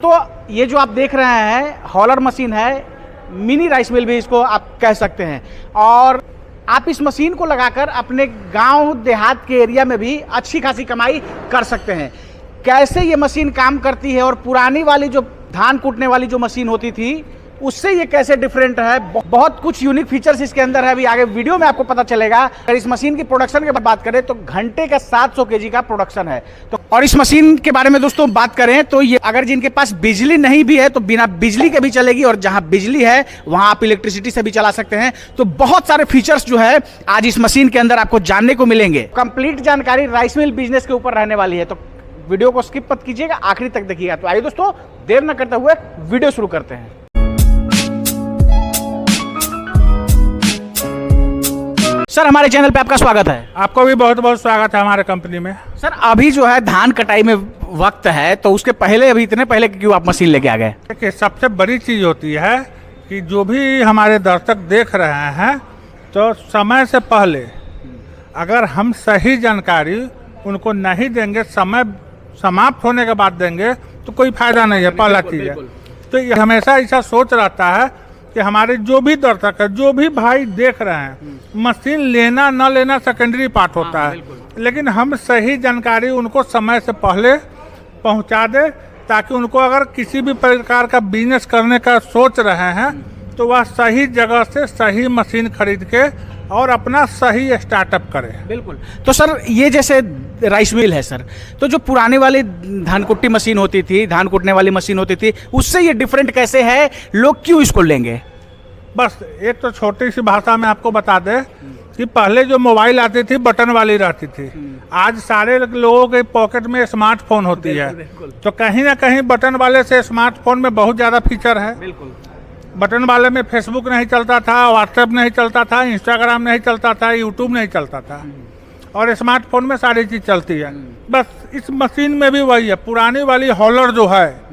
तो ये जो आप देख रहे हैं हॉलर मशीन है, मिनी राइस मिल भी इसको आप कह सकते हैं। और आप इस मशीन को लगाकर अपने गांव देहात के एरिया में भी अच्छी खासी कमाई कर सकते हैं। कैसे ये मशीन काम करती है और पुरानी वाली जो धान कूटने वाली जो मशीन होती थी उससे ये कैसे डिफरेंट है, बहुत कुछ यूनिक फीचर्स इसके अंदर है। अभी आगे वीडियो में आपको पता चलेगा। अगर इस मशीन की प्रोडक्शन की बात करें तो घंटे का 700 केजी का प्रोडक्शन है। तो और इस मशीन के बारे में दोस्तों बात करें तो ये अगर जिनके पास बिजली नहीं भी है तो बिना बिजली के भी चलेगी, और जहां बिजली है वहां आप इलेक्ट्रिसिटी से भी चला सकते हैं। तो बहुत सारे फीचर्स जो है आज इस मशीन के अंदर आपको जानने को मिलेंगे। कंप्लीट जानकारी राइस मिल बिजनेस के ऊपर रहने वाली है, तो वीडियो को स्किप मत कीजिएगा, आखिरी तक देखिएगा। तो आइए दोस्तों देर न करते हुए वीडियो शुरू करते हैं। सर हमारे चैनल पे आपका स्वागत है। आपको भी बहुत बहुत स्वागत है हमारे कंपनी में। सर अभी जो है धान कटाई में वक्त है, तो उसके पहले अभी इतने पहले क्यों आप मशीन लेके आ गए? देखिए, सबसे बड़ी चीज़ होती है कि जो भी हमारे दर्शक देख रहे हैं तो समय से पहले अगर हम सही जानकारी उनको नहीं देंगे, समय समाप्त होने के बाद देंगे तो कोई फायदा नहीं है। पहला चीज़ है तो ये हमेशा ऐसा सोच रहता है कि हमारे जो भी दर्शक है, जो भी भाई देख रहे हैं, मशीन लेना न लेना सेकेंडरी पार्ट होता है, लेकिन हम सही जानकारी उनको समय से पहले पहुंचा दें ताकि उनको अगर किसी भी प्रकार का बिजनेस करने का सोच रहे हैं तो वह सही जगह से सही मशीन खरीद के और अपना सही स्टार्टअप करें। बिल्कुल। तो सर ये जैसे राइस मिल है सर, तो जो पुराने वाली धान कुट्टी मशीन होती थी, धान कूटने वाली मशीन होती थी, उससे ये डिफरेंट कैसे है, लोग क्यों इसको लेंगे? बस एक तो छोटी सी भाषा में आपको बता दें कि पहले जो मोबाइल आती थी बटन वाली रहती थी, आज सारे लोगों के पॉकेट में स्मार्टफोन होती है। तो कहीं ना कहीं बटन वाले से स्मार्टफोन में बहुत ज़्यादा फीचर है। बिल्कुल। बटन वाले में फेसबुक नहीं चलता था, व्हाट्सएप नहीं चलता था, इंस्टाग्राम नहीं चलता था, यूट्यूब नहीं चलता था, और स्मार्टफोन में सारी चीज़ चलती है। बस इस मशीन में भी वही है। पुरानी वाली हॉलर जो है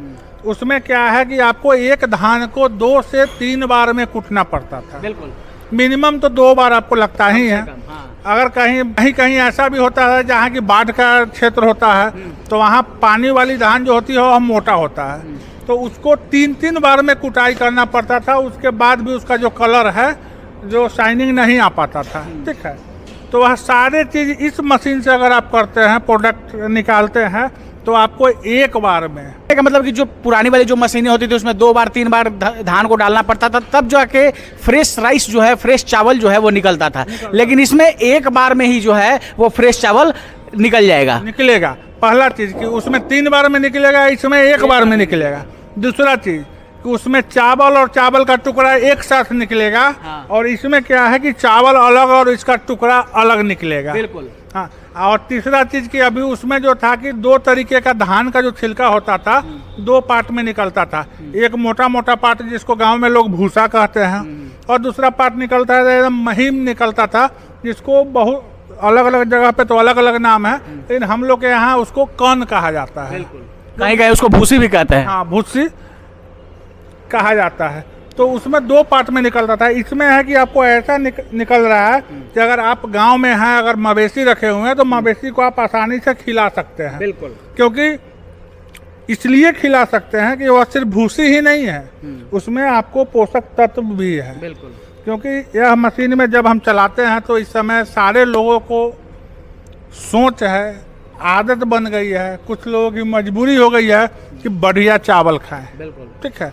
उसमें क्या है कि आपको एक धान को 2 से 3 बार में कूटना पड़ता था। बिल्कुल। मिनिमम तो 2 बार आपको लगता ही है। हाँ। अगर कहीं कहीं ऐसा भी होता है जहाँ की बाढ़ का क्षेत्र होता है तो वहाँ पानी वाली धान जो होती है वो मोटा होता है, तो उसको 3-3 बार में कुटाई करना पड़ता था। उसके बाद भी उसका जो कलर है, जो शाइनिंग नहीं आ पाता था। ठीक है, तो वह सारे चीज़ इस मशीन से अगर आप करते हैं, प्रोडक्ट निकालते हैं, तो आपको एक बार में का मतलब कि जो पुरानी वाली जो मशीनें होती थी उसमें 2 बार 3 बार धान को डालना पड़ता था, तब जाके फ्रेश राइस जो है, फ्रेश चावल जो है वो निकलता था। लेकिन इसमें एक बार में ही जो है वो फ्रेश चावल निकलेगा। पहला चीज़ कि उसमें 3 बार में निकलेगा, इसमें एक बार में निकलेगा। दूसरा चीज़ कि उसमें चावल और चावल का टुकड़ा एक साथ निकलेगा। हाँ। और इसमें क्या है कि चावल अलग और इसका टुकड़ा अलग निकलेगा। बिल्कुल। हाँ, और तीसरा चीज़ कि अभी उसमें जो था कि 2 तरीके का धान का जो छिलका होता था 2 पार्ट में निकलता था। एक मोटा मोटा पार्ट जिसको गांव में लोग भूसा कहते हैं, और दूसरा पार्ट निकलता है एकदम महीन निकलता था, जिसको बहुत अलग अलग जगह पे तो अलग अलग नाम है, लेकिन हम लोग के यहाँ उसको कन कहा जाता है। कहीं कहीं उसको भूसी भी कहते हैं। हाँ, भूसी कहा जाता है। तो उसमें 2 पार्ट में निकलता था। इसमें है कि आपको ऐसा निकल रहा है कि अगर आप गांव में हैं, अगर मवेशी रखे हुए हैं तो मवेशी को आप आसानी से खिला सकते हैं। बिल्कुल। क्योंकि इसलिए खिला सकते हैं कि वह सिर्फ भूसी ही नहीं है, उसमें आपको पोषक तत्व भी है। बिल्कुल। क्योंकि यह मशीन में जब हम चलाते हैं तो इस समय सारे लोगों को सोच है, आदत बन गई है, कुछ लोगों की मजबूरी हो गई है कि बढ़िया चावल खाएं। बिल्कुल। ठीक है,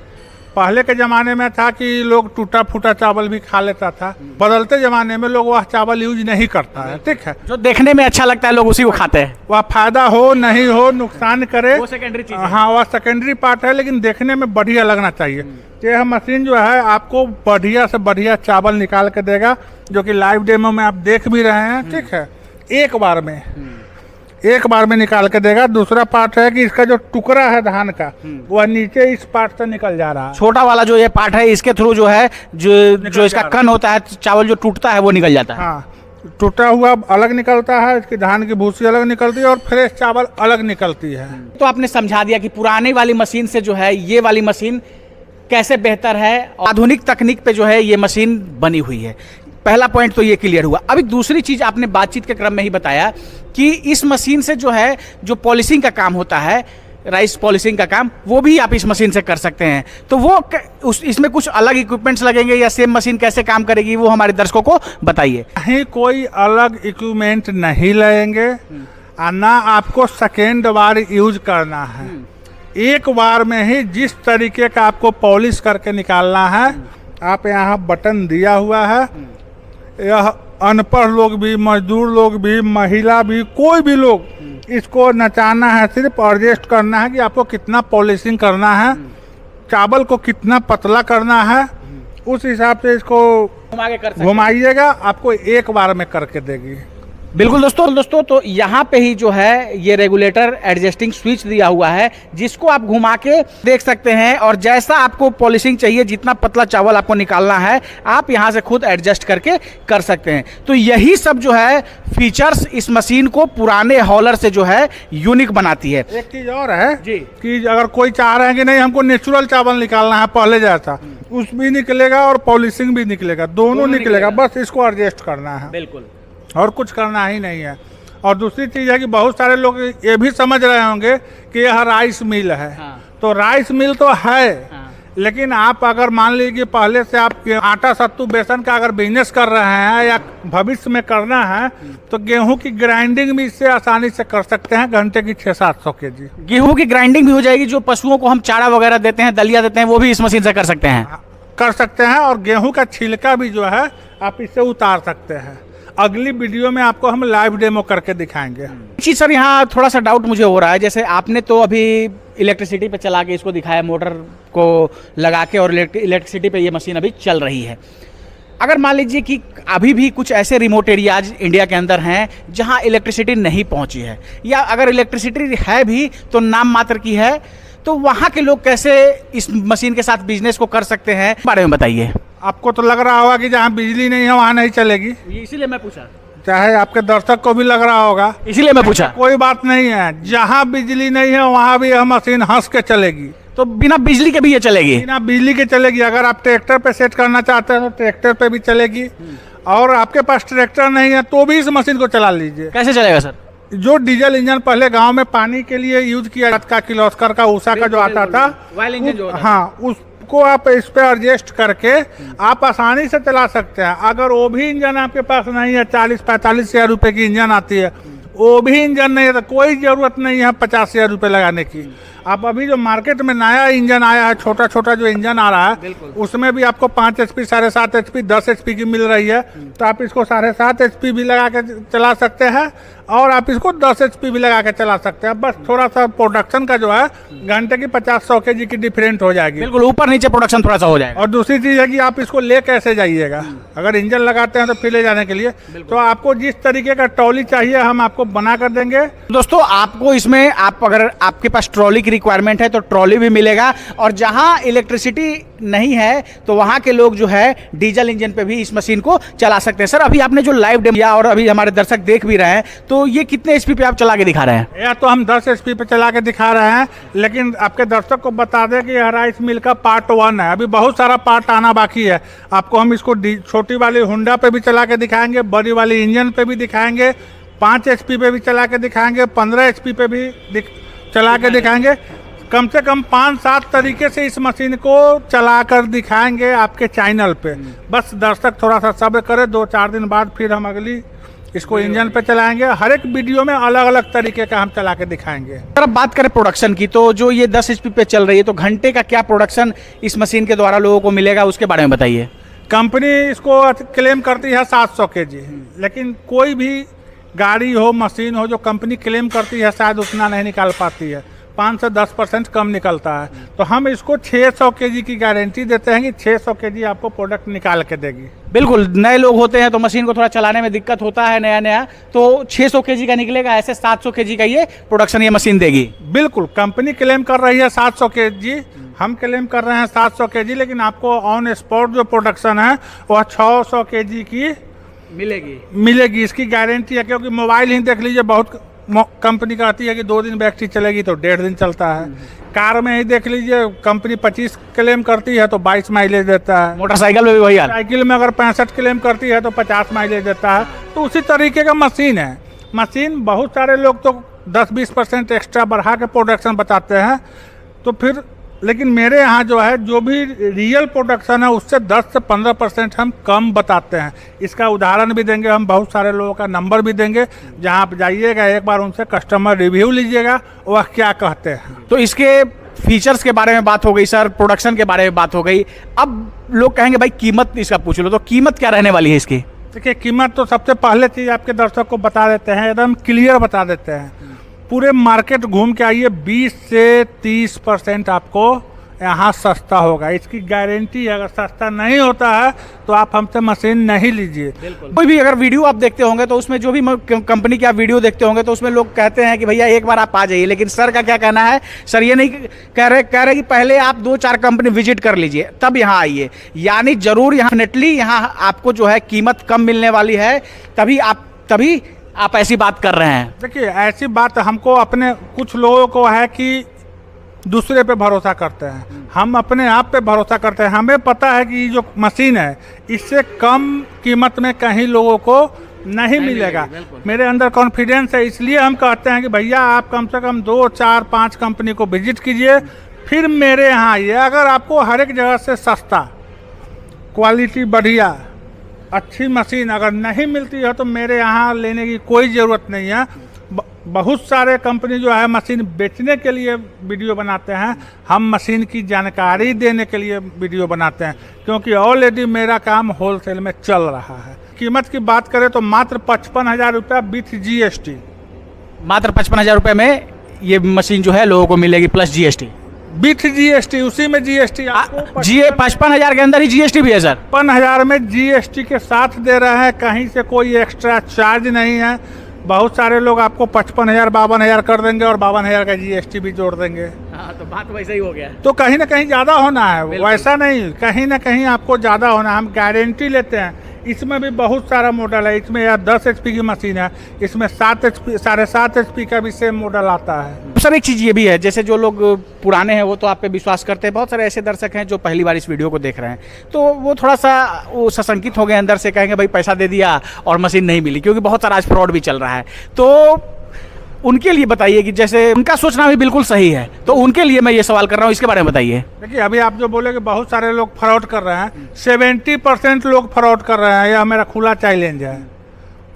पहले के ज़माने में था कि लोग टूटा फूटा चावल भी खा लेता था। बदलते ज़माने में लोग वह चावल यूज नहीं करता है। ठीक है, जो देखने में अच्छा लगता है लोग उसी को खाते हैं। वह फायदा हो नहीं हो, नुकसान करे, वो सेकेंडरी चीज है। हाँ, वह सेकेंडरी पार्ट है, लेकिन देखने में बढ़िया लगना चाहिए। यह मशीन जो है आपको बढ़िया से बढ़िया चावल निकाल के देगा, जो कि लाइव डेमो में आप देख भी रहे हैं। ठीक है, एक बार में निकाल के देगा। दूसरा पार्ट है कि इसका जो टुकड़ा है धान का, वह नीचे इस पार्ट से निकल जा रहा है। छोटा वाला जो ये पार्ट है, इसके थ्रू जो है जो इसका कण होता है, चावल जो टूटता है वो निकल जाता है। हाँ, टूटा हुआ अलग निकलता है, इसकी धान की भूसी अलग निकलती है और फ्रेश चावल अलग निकलती है। तो आपने समझा दिया कि पुरानी वाली मशीन से जो है ये वाली मशीन कैसे बेहतर है, आधुनिक तकनीक पे जो है ये मशीन बनी हुई है। पहला पॉइंट तो ये क्लियर हुआ। अभी दूसरी चीज आपने बातचीत के क्रम में ही बताया कि इस मशीन से जो है जो पॉलिशिंग का काम होता है राइस पॉलिशिंग का काम, वो भी आप इस मशीन से कर सकते हैं। तो वो इसमें कुछ अलग इक्विपमेंट्स लगेंगे या सेम मशीन कैसे काम करेगी वो हमारे दर्शकों को बताइए। कहीं कोई अलग इक्विपमेंट नहीं लगेंगे और ना आपको सेकेंड बार यूज करना है। एक बार में ही जिस तरीके का आपको पॉलिश करके निकालना है, आप यहाँ बटन दिया हुआ है, यह अनपढ़ लोग भी, मजदूर लोग भी, महिला भी, कोई भी लोग इसको नचाना है, सिर्फ एडजस्ट करना है कि आपको कितना पॉलिशिंग करना है, चावल को कितना पतला करना है, उस हिसाब से इसको घुमाइएगा, आपको एक बार में करके देगी। बिल्कुल दोस्तों, तो यहाँ पे ही जो है ये रेगुलेटर एडजस्टिंग स्विच दिया हुआ है, जिसको आप घुमा के देख सकते हैं और जैसा आपको पॉलिशिंग चाहिए, जितना पतला चावल आपको निकालना है, आप यहाँ से खुद एडजस्ट करके कर सकते हैं। तो यही सब जो है फीचर्स इस मशीन को पुराने हॉलर से जो है यूनिक बनाती है। एक चीज और है जी कि अगर कोई चाह रहे हैं कि नहीं हमको नेचुरल चावल निकालना है पहले जैसा, उस भी निकलेगा और पॉलिशिंग भी निकलेगा, दोनों निकलेगा, बस इसको एडजस्ट करना है, बिल्कुल, और कुछ करना ही नहीं है। और दूसरी चीज़ है कि बहुत सारे लोग ये भी समझ रहे होंगे कि यह राइस मिल है। हाँ। तो राइस मिल तो है, हाँ। लेकिन आप अगर मान लीजिए पहले से आप आटा सत्तू बेसन का अगर बिजनेस कर रहे हैं या भविष्य में करना है, तो गेहूं की ग्राइंडिंग भी इससे आसानी से कर सकते हैं, घंटे की 600-700 केजी गेहूं की ग्राइंडिंग भी हो जाएगी। जो पशुओं को हम चारा वगैरह देते हैं, दलिया देते हैं, वो भी इस मशीन से कर सकते हैं। और गेहूं का छिलका भी जो है आप इससे उतार सकते हैं। अगली वीडियो में आपको हम लाइव डेमो करके दिखाएंगे। जी सर, यहाँ थोड़ा सा डाउट मुझे हो रहा है, जैसे आपने तो अभी इलेक्ट्रिसिटी पे चला के इसको दिखाया, मोटर को लगा के, और इलेक्ट्रिसिटी पे ये मशीन अभी चल रही है। अगर मान लीजिए कि अभी भी कुछ ऐसे रिमोट एरियाज इंडिया के अंदर हैं जहाँ इलेक्ट्रिसिटी नहीं पहुँची है, या अगर इलेक्ट्रिसिटी है भी तो नाम मात्र की है, तो वहाँ के लोग कैसे इस मशीन के साथ बिजनेस को कर सकते हैं, बारे में बताइए। आपको तो लग रहा होगा कि जहाँ बिजली नहीं है वहाँ नहीं चलेगी, इसीलिए मैं पूछा। चाहे आपके दर्शक को भी लग रहा होगा, इसीलिए मैं पूछा। कोई बात नहीं है, जहाँ बिजली नहीं है वहाँ भी यह मशीन हंस के चलेगी। तो बिना बिजली के भी ये चलेगी? बिना बिजली के चलेगी। अगर आप ट्रैक्टर पे सेट करना चाहते हैं तो ट्रैक्टर पे भी चलेगी, और आपके पास ट्रैक्टर नहीं है तो भी इस मशीन को चला लीजिए। कैसे चलेगा सर? जो डीजल इंजन पहले गांव में पानी के लिए यूज किया जाता, किर्लोस्कर का, उषा का जो आता था, हाँ, उसको आप इस पे एडजस्ट करके आप आसानी से चला सकते हैं। अगर वो भी इंजन आपके पास नहीं है, 40-45 हज़ार रुपये की इंजन आती है, वो भी इंजन नहीं है, तो कोई ज़रूरत नहीं है 50 हज़ार रुपये लगाने की। आप अभी जो मार्केट में नया इंजन आया है, छोटा छोटा जो इंजन आ रहा है, उसमें भी आपको 5 HP, 7.5 HP, 10 HP की मिल रही है, तो आप इसको 7.5 HP भी लगा के चला सकते हैं, और आप इसको 10 HP भी लगा के चला सकते हैं। बस थोड़ा सा प्रोडक्शन का जो है घंटे की 50-100 kg की डिफरेंट हो जाएगी, बिल्कुल ऊपर नीचे प्रोडक्शन थोड़ा सा हो जाएगा। और दूसरी चीज़ है कि आप इसको ले कैसे जाइएगा। अगर इंजन लगाते हैं तो फिर ले जाने के लिए तो आपको जिस तरीके का ट्रॉली चाहिए हम आपको बना कर देंगे। दोस्तों, आपको इसमें अगर आपके पास ट्रॉली की रिक्वायरमेंट है तो ट्रॉली भी मिलेगा, और जहां इलेक्ट्रिसिटी नहीं है तो वहां के लोग जो है डीजल इंजन पे भी इस मशीन को चला सकते हैं। सर, अभी आपने जो लाइव डेमो किया और अभी हमारे दर्शक देख भी रहे हैं, तो ये कितने HP पे आप चला के दिखा रहे हैं? या तो हम 10 HP पे चला के दिखा रहे हैं, लेकिन आपके दर्शक को बता दें कि यह राइस मिल का पार्ट 1 है, अभी बहुत सारा पार्ट आना बाकी है। आपको हम इसको छोटी वाली हुंडा पे भी चला के दिखाएंगे, बड़ी वाली इंजन पे भी दिखाएंगे, 5 HP पे भी चला के दिखाएंगे, 15 HP पे भी चला के दिखाएंगे। कम से कम 5-7 तरीके से इस मशीन को चला कर दिखाएंगे आपके चैनल पे। बस दर्शक थोड़ा सा सब्र करें, 2-4 दिन बाद फिर हम अगली इसको इंजन पे चलाएंगे। हर एक वीडियो में अलग अलग तरीके का हम चला के दिखाएंगे। अगर बात करें प्रोडक्शन की, तो जो ये 10 HP पे चल रही है, तो घंटे का क्या प्रोडक्शन इस मशीन के द्वारा लोगों को मिलेगा, उसके बारे में बताइए। कंपनी इसको क्लेम करती है 700 kg, लेकिन कोई भी गाड़ी हो, मशीन हो, जो कंपनी क्लेम करती है शायद उतना नहीं निकाल पाती है, 5 से 10% कम निकलता है। तो हम इसको 600 kg की गारंटी देते हैं कि 600 kg आपको प्रोडक्ट निकाल के देगी। बिल्कुल, नए लोग होते हैं तो मशीन को थोड़ा चलाने में दिक्कत होता है, नया, तो 600 kg का निकलेगा, ऐसे 700 kg का ये प्रोडक्शन ये मशीन देगी। बिल्कुल, कंपनी क्लेम कर रही है 700 kg, हम क्लेम कर रहे हैं 700 kg, लेकिन आपको ऑन स्पॉट जो प्रोडक्शन है वह 600 kg की मिलेगी। इसकी गारंटी है, क्योंकि मोबाइल ही देख लीजिए, बहुत कंपनी कहती है कि 2 दिन बैटरी चलेगी, तो 1.5 दिन चलता है। कार में ही देख लीजिए, कंपनी 25 क्लेम करती है तो 22 माइलेज देता है। मोटरसाइकिल में भी वही हाल। साइकिल में अगर 65 क्लेम करती है तो 50 माइलेज देता है। तो उसी तरीके का मशीन है। मशीन बहुत सारे लोग तो 10-20% एक्स्ट्रा बढ़ा के प्रोडक्शन बताते हैं। तो फिर लेकिन मेरे यहाँ जो है जो भी रियल प्रोडक्शन है उससे 10 से 15% हम कम बताते हैं। इसका उदाहरण भी देंगे, हम बहुत सारे लोगों का नंबर भी देंगे, जहाँ आप जाइएगा एक बार उनसे कस्टमर रिव्यू लीजिएगा वह क्या कहते हैं। तो इसके फीचर्स के बारे में बात हो गई सर, प्रोडक्शन के बारे में बात हो गई, अब लोग कहेंगे भाई कीमत इसका पूछ लो, तो कीमत क्या रहने वाली है इसकी? देखिए कीमत तो सबसे पहले चीज़ आपके दर्शक को बता देते हैं, एकदम क्लियर बता देते हैं। पूरे मार्केट घूम के आइए, 20 से 30% आपको यहाँ सस्ता होगा। इसकी गारंटी, अगर सस्ता नहीं होता है तो आप हमसे मशीन नहीं लीजिए। कोई भी अगर वीडियो आप देखते होंगे तो उसमें जो भी कंपनी की आप वीडियो देखते होंगे तो उसमें लोग कहते हैं कि भैया एक बार आप आ जाइए, लेकिन सर का क्या कहना है, सर ये नहीं कह रहे कि पहले आप 2-4 कंपनी विजिट कर लीजिए तब यहाँ आइए। यानी जरूर यहाँ डेफिनेटली यहाँ आपको जो है कीमत कम मिलने वाली है, तभी आप ऐसी बात कर रहे हैं। देखिए ऐसी बात हमको, अपने कुछ लोगों को है कि दूसरे पे भरोसा करते हैं, हम अपने आप पे भरोसा करते हैं। हमें पता है कि ये जो मशीन है इससे कम कीमत में कहीं लोगों को नहीं मिलेगा। मेरे अंदर कॉन्फिडेंस है, इसलिए हम कहते हैं कि भैया आप कम से कम 2, 4, 5 कंपनी को विजिट कीजिए, फिर मेरे यहाँ आइए। अगर आपको हर एक जगह से सस्ता, क्वालिटी बढ़िया, अच्छी मशीन अगर नहीं मिलती है तो मेरे यहाँ लेने की कोई ज़रूरत नहीं है। बहुत सारे कंपनी जो है मशीन बेचने के लिए वीडियो बनाते हैं, हम मशीन की जानकारी देने के लिए वीडियो बनाते हैं, क्योंकि ऑलरेडी मेरा काम होलसेल में चल रहा है। कीमत की बात करें तो मात्र 55,000 रुपया विथ GST। मात्र 55,000 रुपये में ये मशीन जो है लोगों को मिलेगी प्लस GST। विथ GST, उसी में GST आपको 55,000 के अंदर ही GST भी है सर? 55,000 में GST के साथ दे रहे हैं, कहीं से कोई एक्स्ट्रा चार्ज नहीं है। बहुत सारे लोग आपको 55,000 52,000 कर देंगे और 52,000 का GST भी जोड़ देंगे। हाँ, तो बात वैसा ही हो गया। तो कहीं ना कहीं ज़्यादा होना है, वैसा नहीं, कहीं ना कहीं आपको ज़्यादा होना है। हम गारंटी लेते हैं। इसमें भी बहुत सारा मॉडल है, इसमें यह 10 HP की मशीन है, इसमें 7 HP 7.5 HP का भी सेम मॉडल आता है। सर एक चीज़ ये भी है, जैसे जो लोग पुराने हैं वो तो आप पे विश्वास करते हैं, बहुत सारे ऐसे दर्शक हैं जो पहली बार इस वीडियो को देख रहे हैं, तो वो थोड़ा सा वो सशंकित हो गए अंदर से, कहेंगे भाई पैसा दे दिया और मशीन नहीं मिली, क्योंकि बहुत सारा आज फ्रॉड भी चल रहा है। तो उनके लिए बताइए कि जैसे उनका सोचना भी बिल्कुल सही है, तो उनके लिए मैं ये सवाल कर रहा हूँ, इसके बारे में बताइए। देखिए अभी आप जो बोले कि बहुत सारे लोग फ्रॉड कर रहे हैं, 70% लोग फ्रॉड कर रहे हैं, यह मेरा खुला चैलेंज है।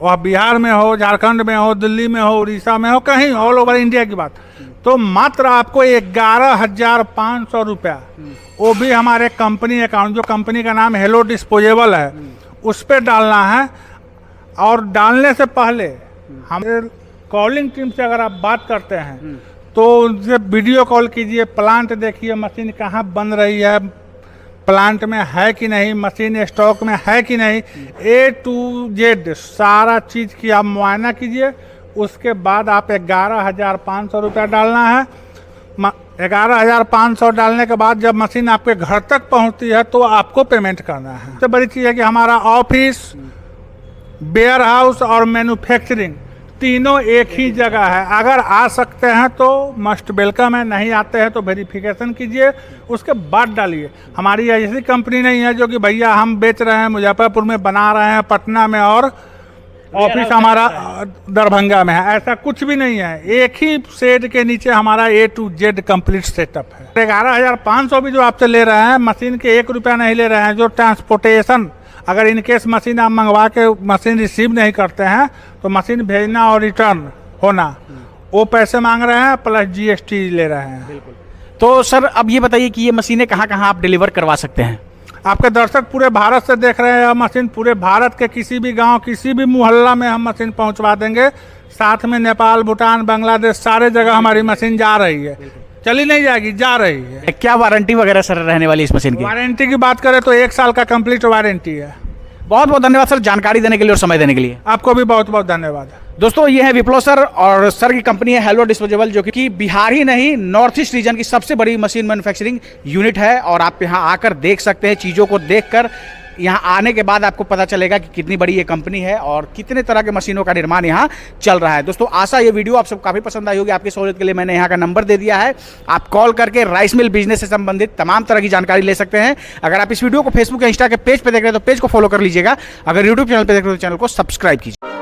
वह बिहार में हो, झारखंड में हो, दिल्ली में हो, उड़ीसा में हो, कहीं ऑल ओवर इंडिया की बात, तो मात्र आपको 11,500 रुपया, वो भी हमारे कंपनी अकाउंट, जो कंपनी का नाम हेलो डिस्पोजेबल है, उस पर डालना है। और डालने से पहले हमारे कॉलिंग टीम से अगर आप बात करते हैं तो उनसे वीडियो कॉल कीजिए, प्लांट देखिए मशीन कहाँ बन रही है, प्लांट में है कि नहीं, मशीन स्टॉक में है कि नहीं, A to Z सारा चीज़ की आप मुआयना कीजिए। उसके बाद आप 11,500 रुपया डालना है। 11,500 डालने के बाद जब मशीन आपके घर तक पहुंचती है तो आपको पेमेंट करना है। सबसे बड़ी चीज़ है कि हमारा ऑफिस, वेयर हाउस और मैन्युफैक्चरिंग तीनों एक ही जगह है। अगर आ सकते हैं तो मस्ट वेलकम है, नहीं आते हैं तो वेरिफिकेशन कीजिए, उसके बाद डालिए। हमारी ऐसी कंपनी नहीं है जो कि भैया हम बेच रहे हैं मुजफ्फरपुर में, बना रहे हैं पटना में और ऑफिस हमारा दरभंगा में है, ऐसा कुछ भी नहीं है। एक ही शेड के नीचे हमारा A to Z complete setup है। 11,500 भी जो आपसे ले रहे हैं, मशीन के 1 रुपया नहीं ले रहे हैं। जो ट्रांसपोर्टेशन, अगर इनकेस मशीन आप मंगवा के मशीन रिसीव नहीं करते हैं तो मशीन भेजना और रिटर्न होना, वो पैसे मांग रहे हैं, प्लस GST ले रहे हैं। तो सर अब ये बताइए कि ये मशीनें कहाँ कहाँ आप डिलीवर करवा सकते हैं? आपके दर्शक पूरे भारत से देख रहे हैं, यह मशीन पूरे भारत के किसी भी गांव, किसी भी मोहल्ला में हम मशीन पहुंचवा देंगे। साथ में नेपाल, भूटान, बांग्लादेश, सारे जगह हमारी मशीन जा रही है। चली नहीं जाएगी, जा रही है। क्या वारंटी वगैरह सर रहने वाली इस मशीन की? वारंटी की बात करें तो 1 साल का कंप्लीट वारंटी है। बहुत बहुत धन्यवाद सर जानकारी देने के लिए और समय देने के लिए। आपको भी बहुत बहुत धन्यवाद। दोस्तों ये है विप्लव सर, और सर की कंपनी है हेलो डिस्पोजेबल, जो कि बिहार ही नहीं नॉर्थ ईस्ट रीजन की सबसे बड़ी मशीन मैन्युफैक्चरिंग यूनिट है। और आप यहाँ आकर देख सकते हैं, चीज़ों को देखकर यहाँ आने के बाद आपको पता चलेगा कि कितनी बड़ी ये कंपनी है और कितने तरह के मशीनों का निर्माण यहाँ चल रहा है। दोस्तों आशा ये वीडियो आप सब काफ़ी पसंद आई होगी। आपकी सहूलियत के लिए मैंने यहाँ का नंबर दे दिया है, आप कॉल करके राइस मिल बिजनेस से संबंधित तमाम तरह की जानकारी ले सकते हैं। अगर आप इस वीडियो को फेसबुक या इंस्टा के पेज पर देख रहे हैं तो पेज को फॉलो कर लीजिएगा। अगर यूट्यूब चैनल पर देख रहे हो तो चैनल को सब्सक्राइब कीजिए।